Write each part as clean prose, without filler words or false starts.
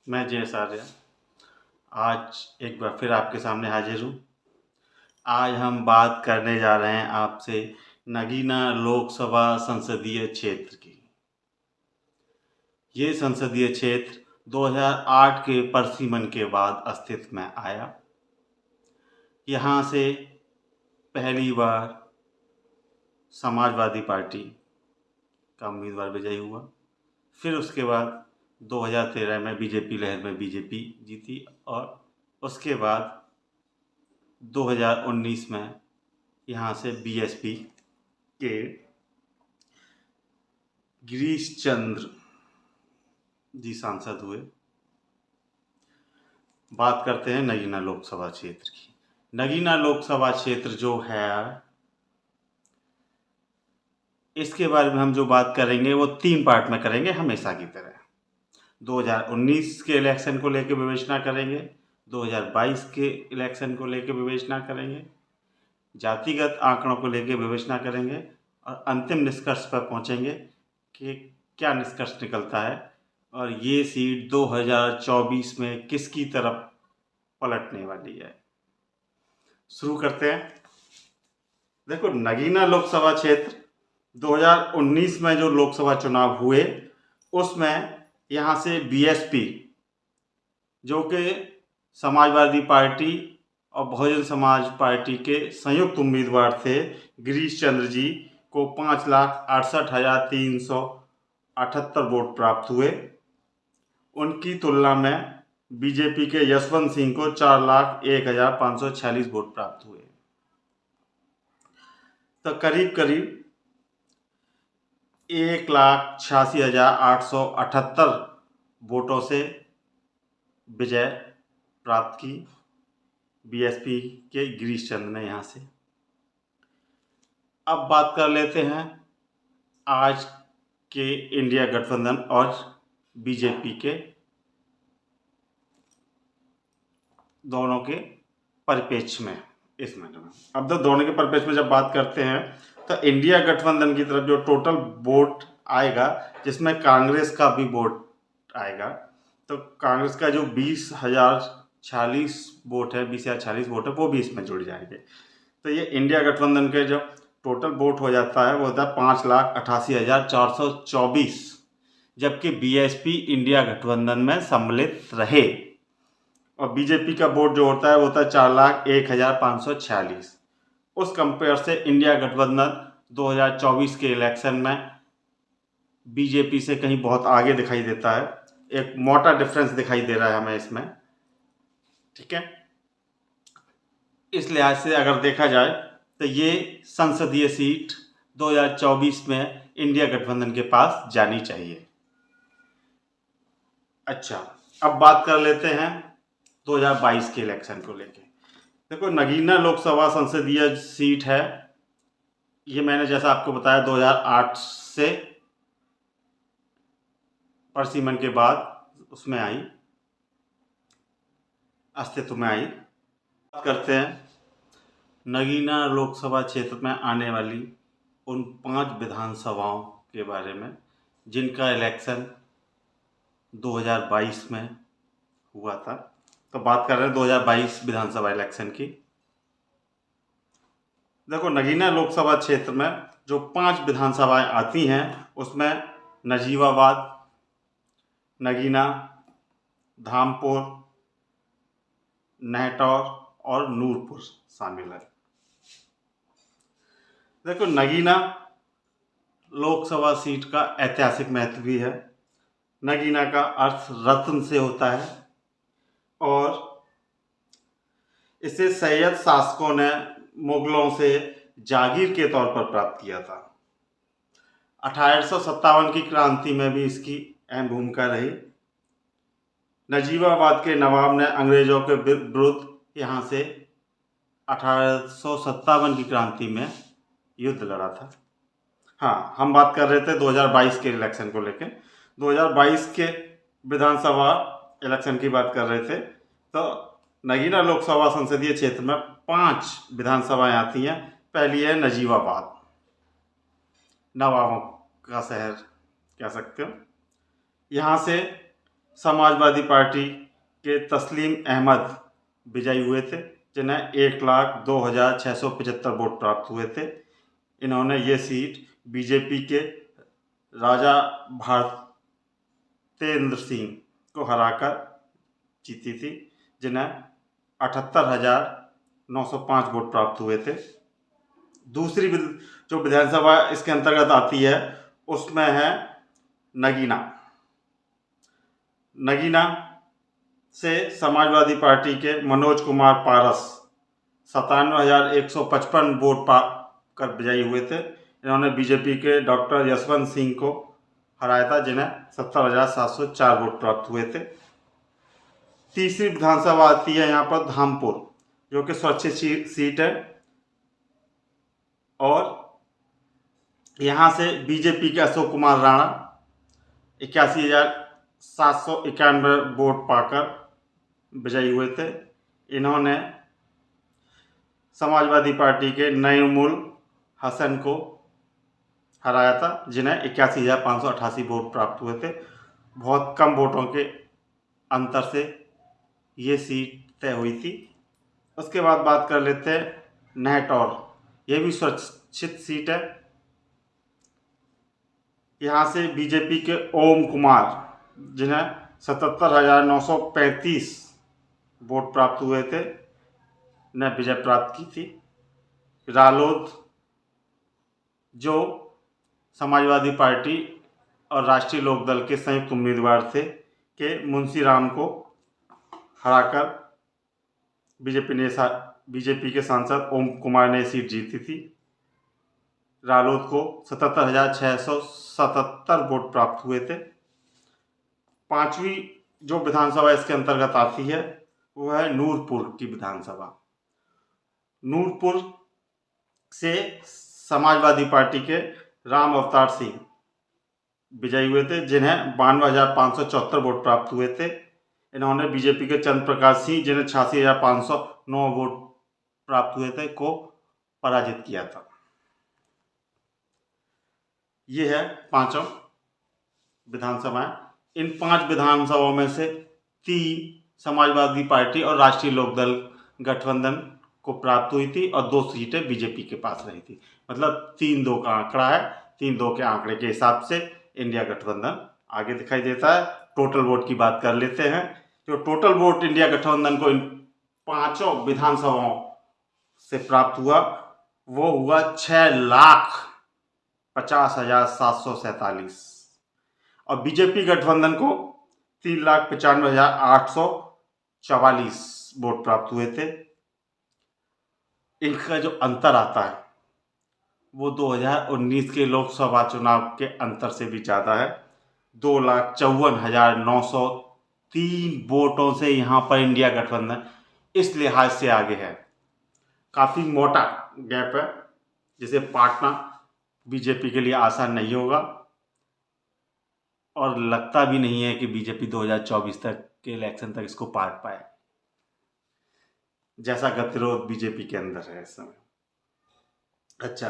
मैं जय आर्य आज एक बार फिर आपके सामने हाजिर हूँ। आज हम बात करने जा रहे हैं आपसे नगीना लोकसभा संसदीय क्षेत्र की। ये संसदीय क्षेत्र 2008 के परिसीमन के बाद अस्तित्व में आया। यहाँ से पहली बार समाजवादी पार्टी का उम्मीदवार विजयी हुआ। फिर उसके बाद 2013 में बीजेपी लहर में बीजेपी जीती और उसके बाद 2019 में यहाँ से बीएसपी के गिरीश चंद्र जी सांसद हुए। बात करते हैं नगीना लोकसभा क्षेत्र की। नगीना लोकसभा क्षेत्र जो है, इसके बारे में हम जो बात करेंगे वो 3 पार्ट में करेंगे हमेशा की तरह। 2019 के इलेक्शन को लेकर विवेचना करेंगे, 2022 के इलेक्शन को लेकर विवेचना करेंगे, जातिगत आंकड़ों को लेकर विवेचना करेंगे और अंतिम निष्कर्ष पर पहुंचेंगे कि क्या निष्कर्ष निकलता है और ये सीट 2024 में किसकी तरफ पलटने वाली है। शुरू करते हैं। देखो, नगीना लोकसभा क्षेत्र 2019 में जो लोकसभा चुनाव हुए उसमें यहाँ से बीएसपी जो कि समाजवादी पार्टी और बहुजन समाज पार्टी के संयुक्त उम्मीदवार थे, गिरीश चंद्र जी को 5,68,378 वोट प्राप्त हुए। उनकी तुलना में बीजेपी के यशवंत सिंह को 4,01,546 वोट प्राप्त हुए। तो करीब करीब 1,86,878 वोटों से विजय प्राप्त की बीएसपी के गिरीश चंद्र ने यहाँ से। अब बात कर लेते हैं आज के इंडिया गठबंधन और बीजेपी के दोनों के परिप्रेक्ष्य में। इस मैटर में अब तो दोनों के परिप्रेक्ष्य में जब बात करते हैं तो इंडिया गठबंधन की तरफ जो टोटल वोट आएगा, जिसमें कांग्रेस का भी वोट आएगा, तो कांग्रेस का जो 20,046 वोट है, 20,046 वोट है, वो भी इसमें जुड़ जाएंगे। तो ये इंडिया गठबंधन के जो टोटल वोट हो जाता है वो होता है 5,88,424, जबकि बीएसपी इंडिया गठबंधन में सम्मिलित रहे। और बीजेपी का वोट जो होता है वो होता है 4,01,546। उस कंपेयर से इंडिया गठबंधन 2024 के इलेक्शन में बीजेपी से कहीं बहुत आगे दिखाई देता है। एक मोटा डिफरेंस दिखाई दे रहा है हमें इसमें, ठीक है। इस लिहाज से अगर देखा जाए तो ये संसदीय सीट 2024 में इंडिया गठबंधन के पास जानी चाहिए। अच्छा, अब बात कर लेते हैं 2022 के इलेक्शन को लेके। देखो, नगीना लोकसभा संसदीय सीट है, ये मैंने जैसा आपको बताया 2008 से परिसीमन के बाद उसमें आई, अस्तित्व में आई। बात करते हैं नगीना लोकसभा क्षेत्र में आने वाली उन 5 विधानसभाओं के बारे में जिनका इलेक्शन 2022 में हुआ था। तो बात कर रहे हैं 2022 विधानसभा इलेक्शन की। देखो, नगीना लोकसभा क्षेत्र में जो 5 विधानसभाएं आती हैं उसमें नजीबाबाद, नगीना, धामपुर, नहटौर और नूरपुर शामिल है। देखो, नगीना लोकसभा सीट का ऐतिहासिक महत्व भी है। नगीना का अर्थ रत्न से होता है और इसे सैयद शासकों ने मुगलों से जागीर के तौर पर प्राप्त किया था। 1857 की क्रांति में भी इसकी अहम भूमिका रही। नजीबाबाद के नवाब ने अंग्रेजों के विरुद्ध यहाँ से 1857 की क्रांति में युद्ध लड़ा था। हाँ, हम बात कर रहे थे 2022 के इलेक्शन को लेकर। 2022 के विधानसभा इलेक्शन की बात कर रहे थे। तो नगीना लोकसभा संसदीय क्षेत्र में 5 विधानसभाएं आती हैं। पहली है नजीबाबाद, नवाबों का शहर कह सकते हो। यहाँ से समाजवादी पार्टी के तस्लीम अहमद विजयी हुए थे, जिन्हें 1,02,675 वोट प्राप्त हुए थे। इन्होंने ये सीट बीजेपी के राजा भारतेंद्र सिंह को हराकर जीती थी, जिन्हें 78,905 वोट प्राप्त हुए थे। दूसरी जो विधानसभा इसके अंतर्गत आती है उसमें है नगीना। नगीना से समाजवादी पार्टी के मनोज कुमार पारस 97,155 वोट पाकर विजयी हुए थे। इन्होंने बीजेपी के डॉक्टर यशवंत सिंह को हराया था, जिन्हें 70,704 वोट प्राप्त हुए थे। तीसरी विधानसभा आती है यहाँ पर धामपुर, जो कि सुरक्षित सीट है, और यहाँ से बीजेपी के अशोक कुमार राणा 81,791 वोट पाकर विजयी हुए थे। इन्होंने समाजवादी पार्टी के नईमुल हसन को हराया था, जिन्हें 81,588 वोट प्राप्त हुए थे। बहुत कम वोटों के अंतर से ये सीट तय हुई थी। उसके बाद बात कर लेते हैं नहटौर। ये भी सुरक्षित सीट है। यहाँ से बीजेपी के ओम कुमार, जिन्हें 77,935 वोट प्राप्त हुए थे, ने विजय प्राप्त की थी। रालोद, जो समाजवादी पार्टी और राष्ट्रीय लोकदल के संयुक्त उम्मीदवार थे, के मुंशी राम को हराकर बीजेपी के सांसद ओम कुमार ने सीट जीती थी। रालोद को 77,677 वोट प्राप्त हुए थे। पांचवी जो विधानसभा इसके अंतर्गत आती है वो है नूरपुर की विधानसभा। नूरपुर से समाजवादी पार्टी के राम अवतार सिंह विजयी हुए थे, जिन्हें 92,574 वोट प्राप्त हुए थे। इन्होंने बीजेपी के चंद्र प्रकाश सिंह, जिन्हें 86,509 वोट प्राप्त हुए थे, को पराजित किया था। ये है पांचों विधानसभाएं। इन 5 विधानसभाओं में से 3 समाजवादी पार्टी और राष्ट्रीय लोकदल गठबंधन को प्राप्त हुई थी और 2 सीटें बीजेपी के पास रही थी। मतलब 3-2 का आंकड़ा है। 3-2 के आंकड़े के हिसाब से इंडिया गठबंधन आगे दिखाई देता है। टोटल वोट की बात कर लेते हैं। जो टोटल वोट इंडिया गठबंधन को इन 5 विधानसभाओं से प्राप्त हुआ वो हुआ 6,50,747 और बीजेपी गठबंधन को 3,95,844 वोट प्राप्त हुए थे। इनका जो अंतर आता है वो 2019 के लोकसभा चुनाव के अंतर से भी ज़्यादा है। 2,54,903 वोटों से यहाँ पर इंडिया गठबंधन इस लिहाज से आगे है। काफ़ी मोटा गैप है, जिसे पाटना बीजेपी के लिए आसान नहीं होगा और लगता भी नहीं है कि बीजेपी 2024 तक के इलेक्शन तक इसको पार पाए, जैसा गतिरोध बीजेपी के अंदर है इस समय। अच्छा,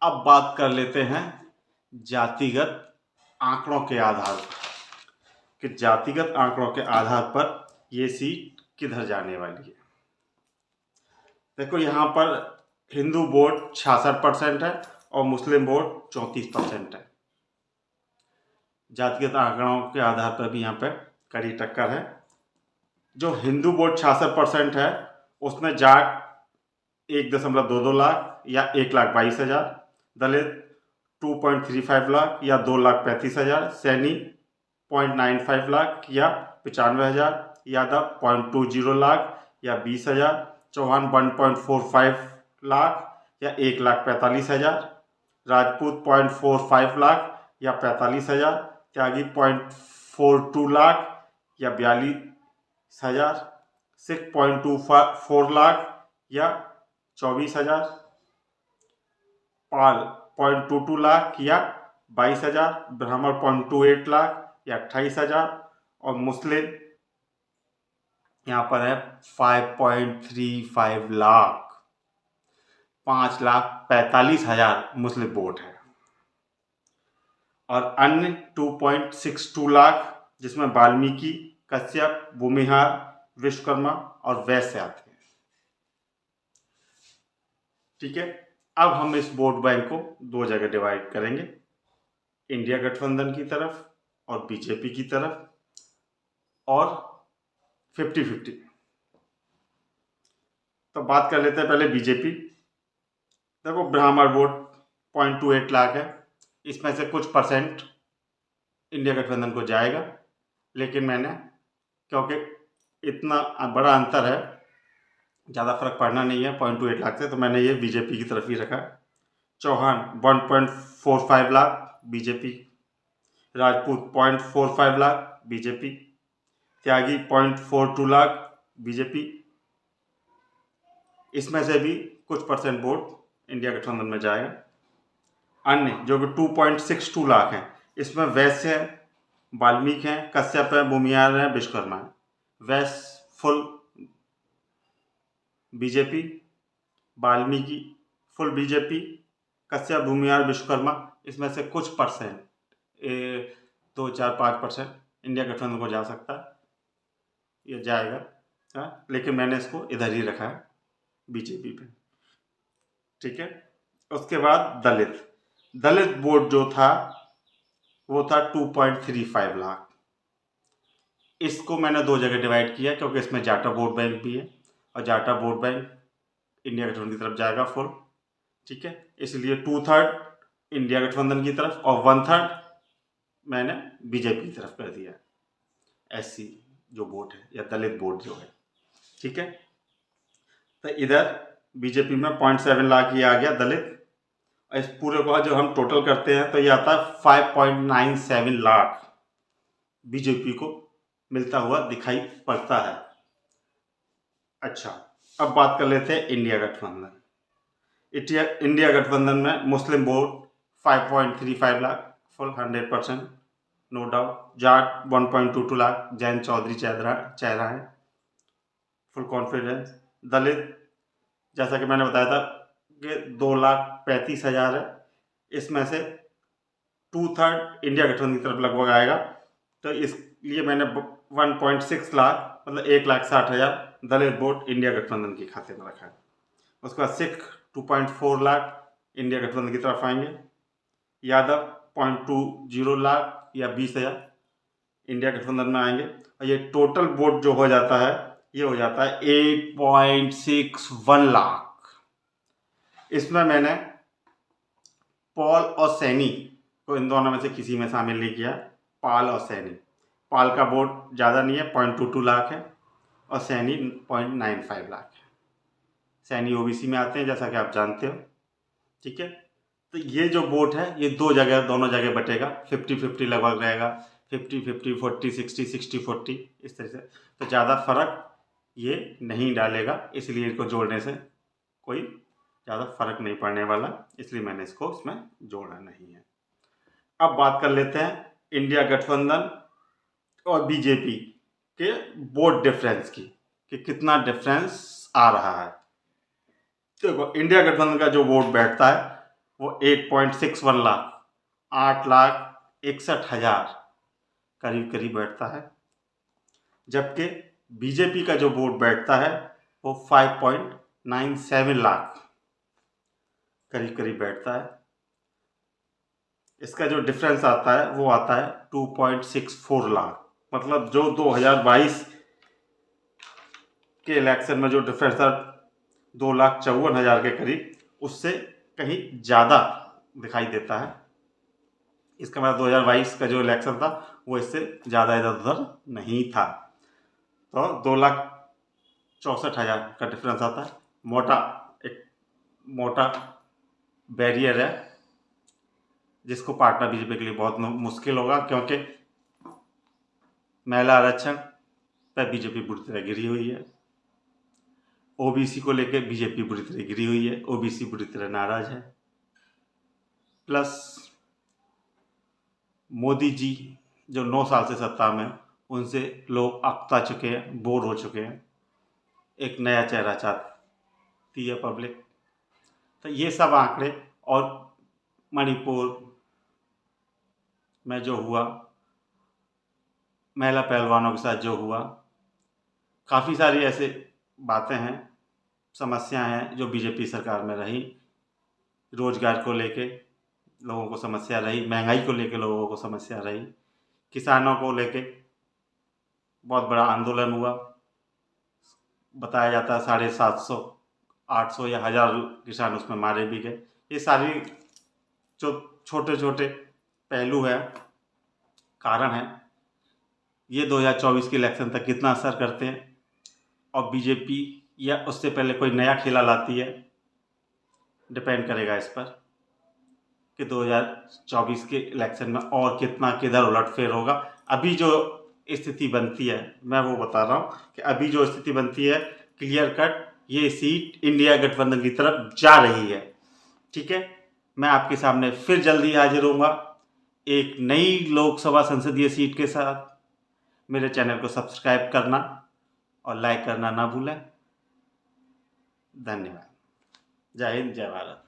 अब बात कर लेते हैं जातिगत आंकड़ों के आधार पर कि जातिगत आंकड़ों के आधार पर ये सीट किधर जाने वाली है। देखो, यहाँ पर हिंदू वोट 66% है और मुस्लिम वोट 34% है। जातिगत आंकड़ों के आधार पर भी यहाँ पर कड़ी टक्कर है। जो हिंदू वोट 66% है उसमें जाट 1.22 लाख या 1,22,000, दलित 2.35 लाख या 2,35,000, सैनी 0.95 लाख या 95,000, यादव 0.20 लाख या 20,000, चौहान 1.45 लाख या 1,45,000, राजपूत 0.45 लाख या 45,000, त्यागी 0.42 लाख या 42,000, सिख 0.24 लाख या 24,000, पाल 0.22 लाख या 22,000, ब्राह्मण 0.28 लाख या 28,000 और मुस्लिम यहाँ पर है 5.35 लाख, 5,45,000 मुस्लिम वोट है और अन्य 2.62 लाख जिसमें वाल्मीकि, कश्यप, भूमिहार, विश्वकर्मा और वैश्य आते हैं। ठीक है, अब हम इस वोट बैंक को दो जगह डिवाइड करेंगे, इंडिया गठबंधन की तरफ और बीजेपी की तरफ, और 50-50। तो बात कर लेते हैं पहले बीजेपी। देखो, ब्राह्मण वोट 0.28 लाख है, इसमें से कुछ परसेंट इंडिया गठबंधन को जाएगा, लेकिन मैंने, क्योंकि इतना बड़ा अंतर है, ज़्यादा फर्क पड़ना नहीं है 0.28 लाख से, तो मैंने ये बीजेपी की तरफ ही रखा। चौहान 1.45 लाख बीजेपी, राजपूत 0.45 लाख बीजेपी, त्यागी 0.42 लाख बीजेपी। इसमें से भी कुछ परसेंट वोट इंडिया गठबंधन में जाएगा। अन्य जो कि 2.62 लाख हैं, इसमें वैश्य है, वाल्मीकि हैं, कश्यप है, भूमिहार है, विश्वकर्मा है। वैश्य full BJP, Valmiki full BJP, Kashyap, Bhumihar, Vishwakarma, इसमें से कुछ परसेंट 2-4-5% इंडिया गठबंधन को जा सकता है, ये जाएगा। हाँ, लेकिन मैंने इसको इधर ही रखा है, बीजेपी पे। ठीक है, उसके बाद दलित वोट जो था वो था 2.35 लाख। इसको मैंने दो जगह डिवाइड किया, क्योंकि इसमें जाटा वोट बैंक भी है, और जाटा वोट बैंक इंडिया गठबंधन की तरफ जाएगा फुल। ठीक है, इसलिए 2/3 इंडिया गठबंधन की तरफ और 1/3 मैंने बीजेपी की तरफ कर दिया, एससी जो वोट है या दलित वोट जो है। ठीक है, तो इधर बीजेपी में 0.7 लाख ये आ गया दलित। इस पूरे को जो हम टोटल करते हैं तो ये आता है 5.97 लाख बीजेपी को मिलता हुआ दिखाई पड़ता है। अच्छा, अब बात कर लेते हैं इंडिया गठबंधन। इंडिया गठबंधन में मुस्लिम vote 5.35 lakh full 100%, no doubt. Jat 1.22 lakh, Jain Chaudhary चेहरा है, फुल कॉन्फिडेंस। दलित जैसा कि मैंने बताया था कि 2,35,000 है, इसमें से 2/3 इंडिया गठबंधन की तरफ लगभग आएगा, तो इसलिए मैंने 1.6 लाख मतलब 1,60,000 दलित वोट इंडिया गठबंधन के खाते में रखा है। उसके बाद सिख 2.4 लाख इंडिया गठबंधन की तरफ आएंगे, यादव 0.20 लाख या 20,000 इंडिया गठबंधन में आएंगे, और ये टोटल वोट जो हो जाता है ये हो जाता है 8.61 लाख। इसमें मैंने पॉल और सैनी को इन दोनों में से किसी में शामिल नहीं किया। पाल और सैनी, पाल का वोट ज़्यादा नहीं है, 0.22 लाख है, और सैनी 0.95 लाख है। सैनी ओबीसी में आते हैं, जैसा कि आप जानते हो। ठीक है, तो ये जो वोट है ये दोनों जगह बटेगा, 50-50 लगभग रहेगा, 50-50, 40-60, 60-40, इस तरह से। तो ज़्यादा फर्क ये नहीं डालेगा, इसलिए इसको जोड़ने से कोई ज़्यादा फर्क नहीं पड़ने वाला, इसलिए मैंने इसको उसमें जोड़ा नहीं है। अब बात कर लेते हैं इंडिया गठबंधन और बीजेपी के वोट डिफरेंस की, कि कितना डिफरेंस आ रहा है। देखो, इंडिया गठबंधन का जो वोट बैठता है वो 8.61 लाख, 8,61,000 करीब करीब बैठता है, जबकि बीजेपी का जो वोट बैठता है वो 5.97 लाख करीब करीब बैठता है। इसका जो डिफरेंस आता है वो आता है 2.64 लाख, मतलब जो 2022 के इलेक्शन में जो डिफरेंस था 2,54,000 के करीब, उससे कहीं ज़्यादा दिखाई देता है। इसका मतलब 2022 का जो इलेक्शन था वो इससे ज़्यादा इधर उधर नहीं था, तो 2,64,000 का डिफरेंस आता है। एक मोटा बैरियर है, जिसको पाटना बीजेपी के लिए बहुत मुश्किल होगा, क्योंकि महिला आरक्षण पर बीजेपी बुरी तरह गिरी हुई है, ओबीसी को लेकर बीजेपी बुरी तरह गिरी हुई है, ओबीसी बुरी तरह नाराज है। प्लस मोदी जी जो 9 साल से सत्ता में, उनसे लोग अकता चुके हैं, बोर हो चुके हैं, एक नया चेहरा चाहती है पब्लिक। तो ये सब आंकड़े, और मणिपुर में जो हुआ महिला पहलवानों के साथ जो हुआ, काफ़ी सारी ऐसे बातें हैं, समस्याएं हैं जो बीजेपी सरकार में रही। रोजगार को लेके लोगों को समस्या रही, महंगाई को लेके लोगों को समस्या रही, किसानों को लेके बहुत बड़ा आंदोलन हुआ। बताया जाता है 750, 800 या 1000 किसान उसमें मारे भी गए। ये सारी जो छोटे छोटे पहलू हैं, कारण हैं, ये 2024 के इलेक्शन तक कितना असर करते हैं, और बीजेपी या उससे पहले कोई नया खेला लाती है, डिपेंड करेगा इस पर कि 2024 के इलेक्शन में और कितना किधर उलटफेर होगा। अभी जो स्थिति बनती है, मैं वो बता रहा हूँ कि अभी जो स्थिति बनती है, क्लियर कट ये सीट इंडिया गठबंधन की तरफ जा रही है। ठीक है, मैं आपके सामने फिर जल्दी हाजिर होऊंगा एक नई लोकसभा संसदीय सीट के साथ। मेरे चैनल को सब्सक्राइब करना और लाइक करना ना भूलें। धन्यवाद। जय हिंद, जय भारत।